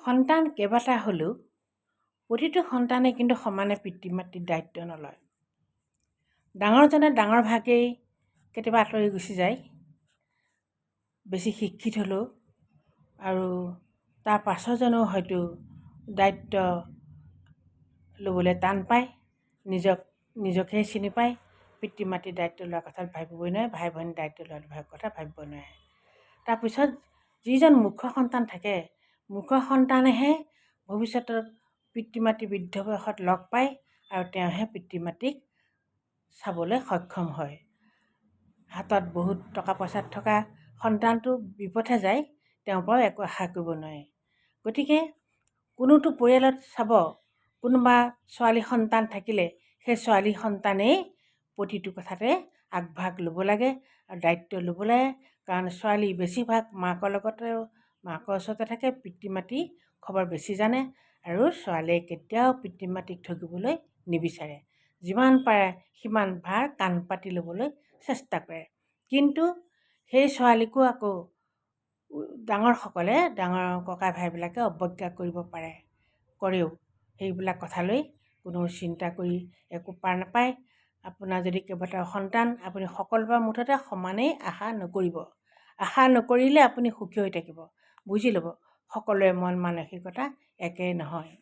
সন্তান কেইবাটা হ'লেও প্ৰতিটো সন্তানে কিন্তু সমানে পিতৃ মাতৃৰ দায়িত্ব নলয়। ডাঙৰজনে ডাঙৰ ভাগেই কেতিয়াবা আঁতৰি গুচি যায়, বেছি শিক্ষিত হ'লেও, আৰু তাৰ পাছৰজনেও হয়তো দায়িত্ব ল'বলৈ টান পায়, নিজকে চিনি পায়, পিতৃ মাতৃৰ দায়িত্ব লোৱাৰ কথা ভাবিবই নোৱাৰে, ভাই ভনীৰ দায়িত্ব লোৱাৰ কথা ভাবিব নোৱাৰে। তাৰপিছত যিজন মুখ্য সন্তান থাকে, মুখ্য সন্তানেহে ভৱিষ্যতৰ পিতৃ মাতৃ বৃদ্ধ বয়সত লগ পায় আৰু তেওঁহে পিতৃ মাতৃক চাবলৈ সক্ষম হয়। হাতত বহুত টকা পইচা থকা সন্তানটো বিপথে যায়, তেওঁৰ পৰাও একো আশা কৰিব নোৱাৰে। গতিকে কোনোটো পৰিয়ালত চাব, কোনোবা ছোৱালী সন্তান থাকিলে সেই ছোৱালী সন্তানেই প্ৰতিটো কথাতে আগভাগ ল'ব লাগে আৰু দায়িত্ব ল'ব লাগে। কাৰণ ছোৱালী বেছিভাগ মাকৰ ওচৰতে থাকে, পিতৃ মাতৃ খবৰ বেছি জানে, আৰু ছোৱালীয়ে কেতিয়াও পিতৃ মাতৃক ঠগিবলৈ নিবিচাৰে। যিমান পাৰে সিমান ভাৰ কাণ পাতি ল'বলৈ চেষ্টা কৰে। কিন্তু সেই ছোৱালীকো আকৌ ডাঙৰ ককাই ভাইবিলাকে অৱজ্ঞা কৰিব পাৰে, কৰেও। সেইবিলাক কথালৈ কোনো চিন্তা কৰি একো পাৰ নাপায়। আপোনাৰ যদি কেইবাটাও সন্তান, আপুনি সকলোৰে মুঠতে সমানেই আশা নকৰিব। আশা নকৰিলে আপুনি সুখী হৈ থাকিব। বুজি ল'ব, সকলোৰে মন মানসিকতা একেই নহয়।